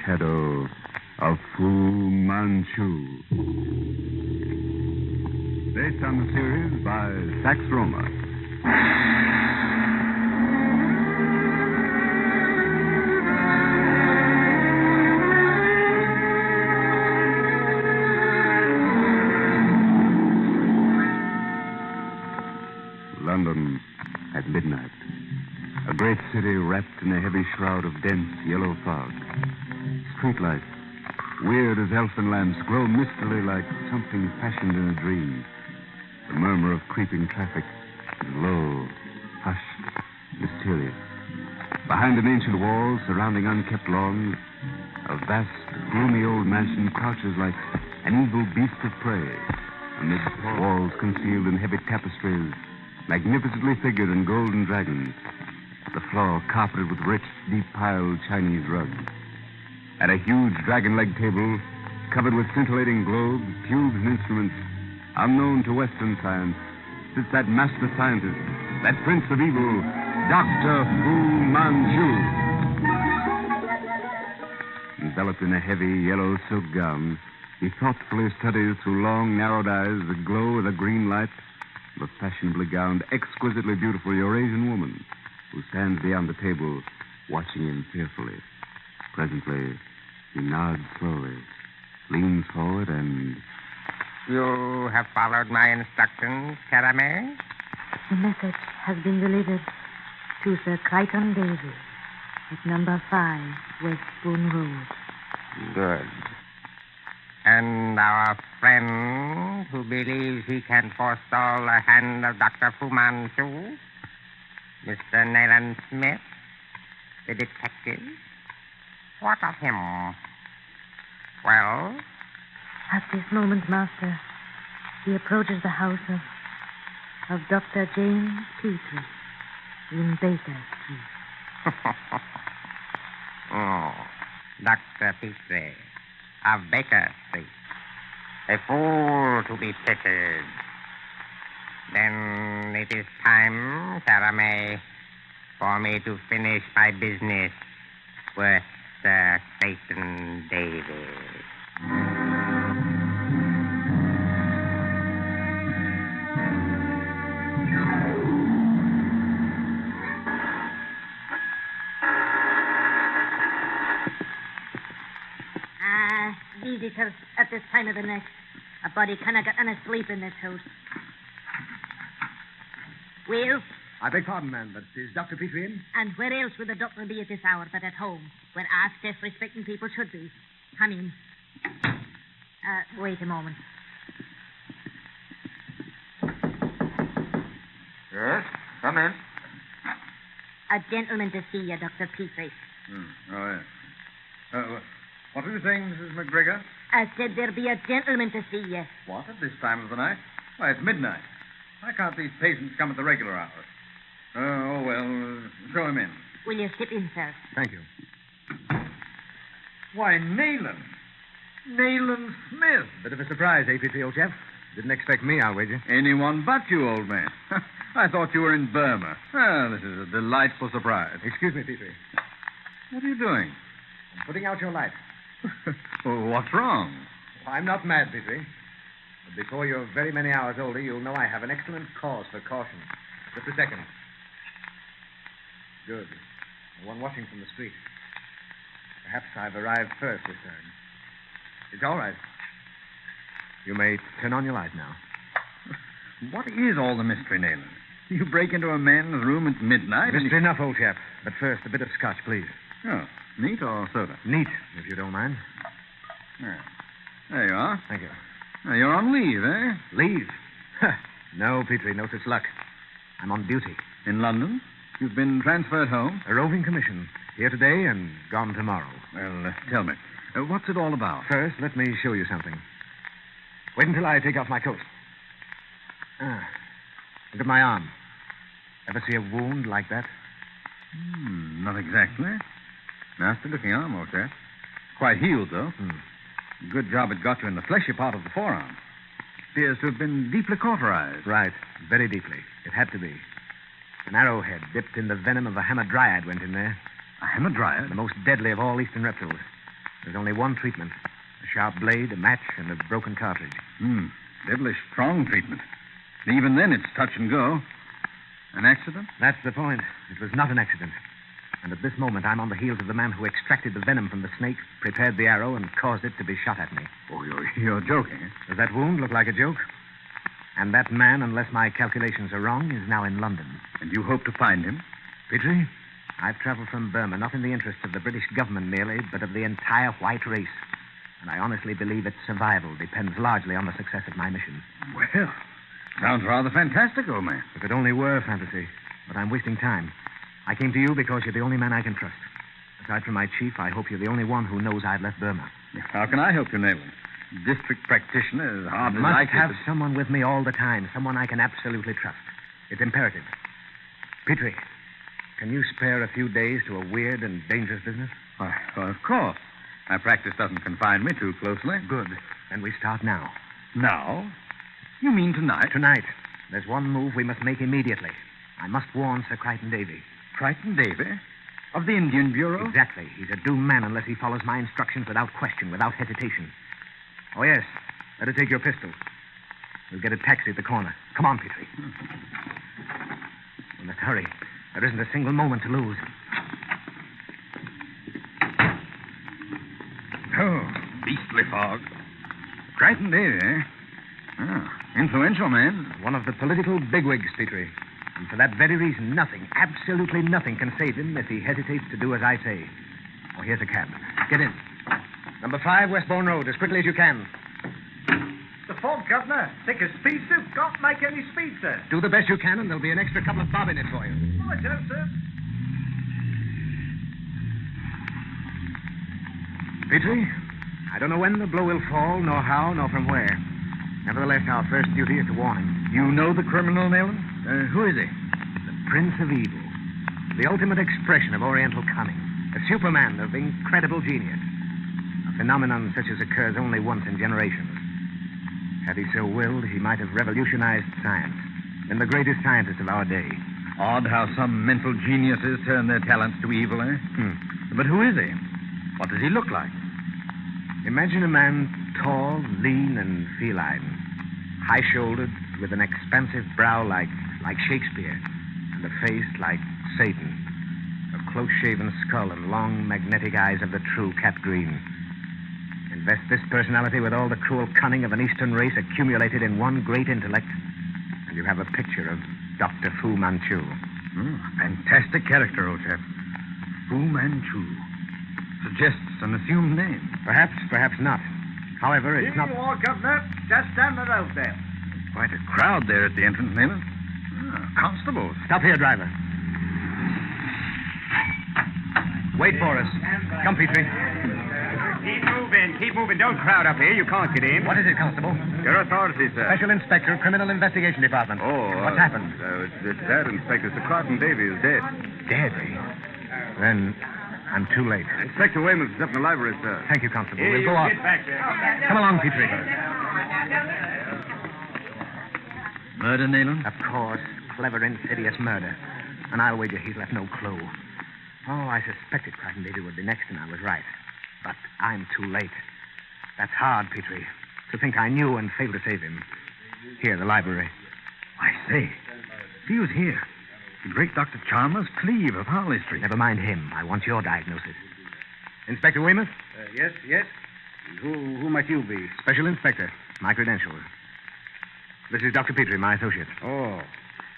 Shadow of Fu Manchu. Based on the series by Sax Rohmer. London at midnight. A great city wrapped in a heavy shroud of dense yellow fog. Streetlights, weird as elfin lamps, glow mistily like something fashioned in a dream. The murmur of creeping traffic is low, hushed, mysterious. Behind an ancient wall surrounding unkept lawns, a vast, gloomy old mansion crouches like an evil beast of prey. Amidst walls concealed in heavy tapestries, magnificently figured in golden dragons. The floor carpeted with rich, deep-piled Chinese rugs. At a huge dragon-leg table, covered with scintillating globes, tubes, and instruments unknown to Western science, sits that master scientist, that prince of evil, Dr. Fu Manchu. Enveloped in a heavy yellow silk gown, he thoughtfully studies through long, narrowed eyes the glow of the green light of a fashionably gowned, exquisitely beautiful Eurasian woman who stands beyond the table, watching him fearfully. Presently, he nods slowly, leans forward, and... You have followed my instructions, Caramel? The message has been delivered to Sir Crichton Davy at number 5 West Spoon Road. Good. And our friend who believes he can forestall the hand of Dr. Fu Manchu, Mr. Nayland Smith, the detective, what of him? Well? At this moment, Master, he approaches the house of Dr. James Petrie in Baker Street. Oh, Dr. Petrie of Baker Street. A fool to be pitied. Then it is time, Caramel, for me to finish my business with Sir Crichton Davy. Visitors at this time of the night. A body cannot get any sleep in this house. Well? I beg pardon, ma'am, but is Dr. Petrie in? And where else would the doctor be at this hour but at home, where our self-respecting people should be? Come in. Wait a moment. Yes, come in. A gentleman to see you, Dr. Petrie. Oh, yes. What were you saying, Mrs. McGregor? I said there be a gentleman to see you. What, at this time of the night? Why, it's midnight. Why can't these patients come at the regular hours? Oh, well, show him in. Will you step in, sir? Thank you. Why, Nayland. Nayland Smith. Bit of a surprise, Petrie, old chap. Didn't expect me, I'll wager. Anyone but you, old man. I thought you were in Burma. Well, this is a delightful surprise. Excuse me, Petrie. What are you doing? I'm putting out your light. Well, what's wrong? I'm not mad, Petrie. But before you're very many hours older, you'll know I have an excellent cause for caution. Just a second. Good. The one watching from the street. Perhaps I've arrived first this time. It's all right. You may turn on your light now. What is all the mystery, Nayland? You break into a man's room at midnight Mystery enough, old chap. But first, a bit of scotch, please. Oh, neat or soda? Neat, if you don't mind. Yeah. There you are. Thank you. Now, you're on leave, eh? Leave? No, Petrie, no such luck. I'm on duty. In London? You've been transferred home? A roving commission. Here today and gone tomorrow. Well, tell me, what's it all about? First, let me show you something. Wait until I take off my coat. Look at my arm. Ever see a wound like that? Not exactly. Nasty looking arm, old chap. Quite healed, though. Good job it got you in the fleshy part of the forearm. Appears to have been deeply cauterized. Right. Very deeply. It had to be. An arrowhead dipped in the venom of a hamadryad went in there. A hamadryad? The most deadly of all eastern reptiles. There's only one treatment. A sharp blade, a match, and a broken cartridge. Devilish strong treatment. Even then, it's touch and go. An accident? That's the point. It was not an accident. And at this moment, I'm on the heels of the man who extracted the venom from the snake, prepared the arrow, and caused it to be shot at me. Oh, you're joking. Does that wound look like a joke? And that man, unless my calculations are wrong, is now in London. And you hope to find him? Petrie, I've traveled from Burma, not in the interest of the British government merely, but of the entire white race. And I honestly believe its survival depends largely on the success of my mission. Well, sounds rather fantastic, old man. If it only were fantasy. But I'm wasting time. I came to you because you're the only man I can trust. Aside from my chief, I hope you're the only one who knows I've left Burma. How can I help you, Nayland? District practitioner is hardly I must likely have to... someone with me all the time, someone I can absolutely trust. It's imperative. Petrie, can you spare a few days to a weird and dangerous business? Well, of course. My practice doesn't confine me too closely. Good. Then we start now. Now? You mean tonight? Tonight. There's one move we must make immediately. I must warn Sir Crichton Davy. Crichton Davy? Of the Indian Bureau? Exactly. He's a doomed man unless he follows my instructions without question, without hesitation. Oh, yes. Let her take your pistol. We'll get a taxi at the corner. Come on, Petrie. We must hurry. There isn't a single moment to lose. Oh, beastly fog. Crichton Davy, eh? Oh, influential man. One of the political bigwigs, Petrie. And for that very reason, nothing, absolutely nothing can save him if he hesitates to do as I say. Oh, here's a cab. Get in. Number 5, Westbourne Road, as quickly as you can. The fog, Governor. Thick as pea soup. Can't make any speed, sir. Do the best you can, and there'll be an extra couple of bob in it for you. Right, sir. Petrie, I don't know when the blow will fall, nor how, nor from where. Nevertheless, our first duty is to warn him. You know the criminal, Nayland? Who is he? The Prince of Evil. The ultimate expression of Oriental cunning. A Superman of incredible genius. A phenomenon such as occurs only once in generations. Had he so willed, he might have revolutionized science. Been the greatest scientist of our day. Odd how some mental geniuses turn their talents to evil, eh? But who is he? What does he look like? Imagine a man tall, lean, and feline. High-shouldered, with an expansive brow like Shakespeare, and a face like Satan. A close-shaven skull and long, magnetic eyes of the true cat green. Invest this personality with all the cruel cunning of an Eastern race accumulated in one great intellect, and you have a picture of Dr. Fu Manchu. Fantastic character, old chap. Fu Manchu. Suggests an assumed name. Perhaps, perhaps not. However, it's Here not... you are, Governor. Just down the road there. Quite a crowd there at the entrance, Nayland. Constables. Stop here, driver. Wait for us. Come, Petrie. Keep moving. Don't crowd up here. You can't get in. What is it, Constable? Your authority, sir. Special Inspector, Criminal Investigation Department. What's happened? It's that, Inspector. Sir Crichton Davy is dead. Dead, eh? Then I'm too late. Inspector Weymouth is up in the library, sir. Thank you, Constable. We'll go on. Get back there. Come along, Petrie. Murder, Nayland? Of course. Clever, insidious murder. And I'll wager he's left no clue. Oh, I suspected Crichton Davy would be next, and I was right. But I'm too late. That's hard, Petrie. To think I knew and failed to save him. Here, the library. I say. He was here. The great Dr. Chalmers Cleve of Harley Street. Never mind him. I want your diagnosis. Inspector Weymouth? Yes. Who might you be? Special Inspector. My credentials. This is Dr. Petrie, my associate. Oh,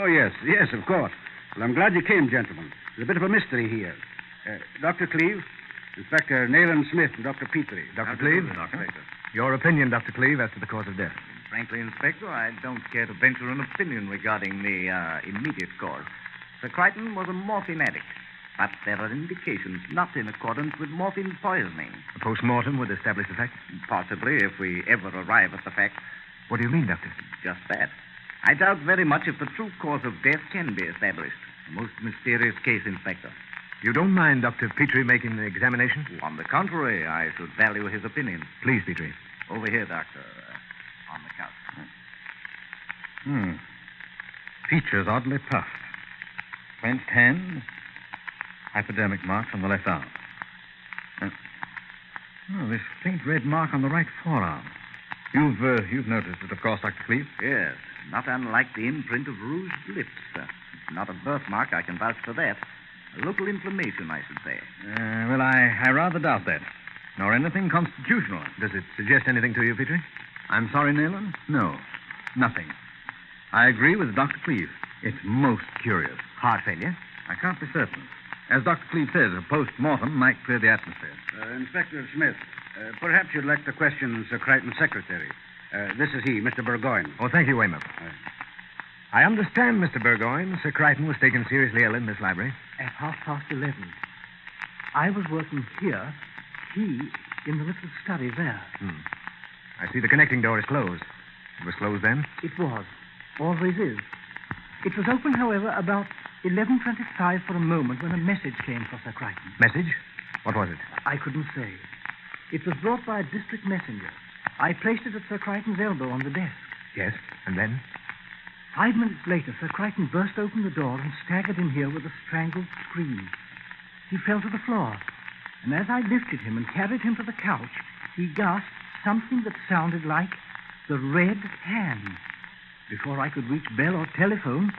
yes, of course. Well, I'm glad you came, gentlemen. There's a bit of a mystery here. Dr. Cleve, Inspector Nayland Smith, and Dr. Petrie. Dr. Cleve? Your opinion, Dr. Cleve, as to the cause of death. Frankly, Inspector, I don't care to venture an opinion regarding the immediate cause. Sir Crichton was a morphine addict, but there are indications not in accordance with morphine poisoning. A post-mortem would establish the fact? Possibly, if we ever arrive at the fact. What do you mean, Doctor? Just that. I doubt very much if the true cause of death can be established. A most mysterious case, Inspector. You don't mind Dr. Petrie making the examination? On the contrary, I should value his opinion. Please, Petrie. Over here, Doctor. On the couch. Features oddly puffed. Clenched hands. Hypodermic marks on the left arm. Oh, this faint red mark on the right forearm. You've noticed it, of course, Dr. Cleve. Yes, not unlike the imprint of rouged lips. Not a birthmark, I can vouch for that. A local inflammation, I should say. Well, I rather doubt that. Nor anything constitutional. Does it suggest anything to you, Petrie? I'm sorry, Nayland. No, nothing. I agree with Dr. Cleve. It's most curious. Heart failure? I can't be certain. As Dr. Cleve says, a post-mortem might clear the atmosphere. Inspector Smith, perhaps you'd like to question Sir Crichton's secretary. This is he, Mr. Burgoyne. Oh, thank you, Weymouth. I understand, Mr. Burgoyne. Sir Crichton was taken seriously ill in this library. At 11:30. I was working here, he in the little study there. I see the connecting door is closed. It was closed then? It was. Always is. It was open, however, about 11:25 for a moment when a message came for Sir Crichton. Message? What was it? I couldn't say. It was brought by a district messenger. I placed it at Sir Crichton's elbow on the desk. Yes, and then? 5 minutes later, Sir Crichton burst open the door and staggered in here with a strangled scream. He fell to the floor, and as I lifted him and carried him to the couch, he gasped something that sounded like the red hand. Before I could reach bell or telephone,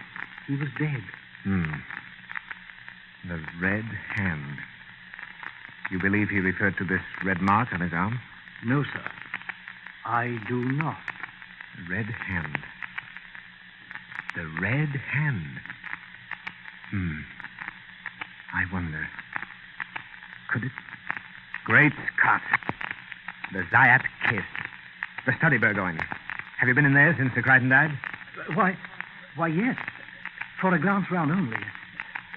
he was dead. The red hand. You believe he referred to this red mark on his arm? No, sir. I do not. The red hand. The red hand. I wonder. Could it... Great Scott. The Zayat kiss. The study, Burgoyne. Have you been in there since Sir Crichton died? Why, yes. For a glance round only.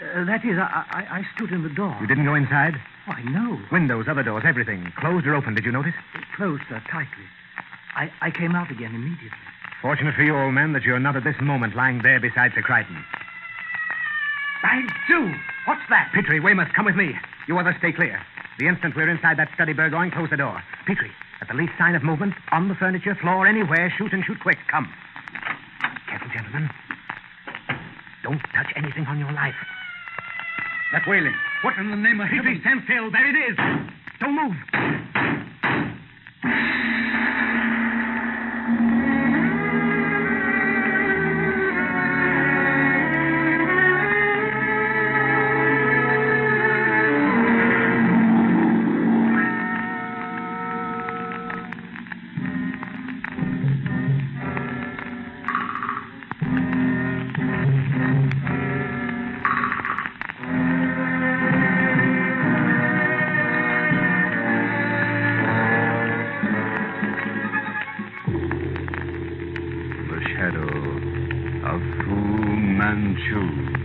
That is, I stood in the door. You didn't go inside? Why, no. Windows, other doors, everything. Closed or open, did you notice? Closed, sir, tightly. I came out again immediately. Fortunate for you, old man, that you're not at this moment lying there beside Sir Crichton. By Jove! What's that? Petrie, Weymouth, come with me. You others stay clear. The instant we're inside that study, Burgoyne, close the door. Petrie, at the least sign of movement, on the furniture, floor, anywhere, shoot and shoot quick. Come. Careful, gentlemen. Don't touch anything on your life. That wailing. What in the name of Petrie, stand still. There it is. Don't move. Shadow of Fu Manchu.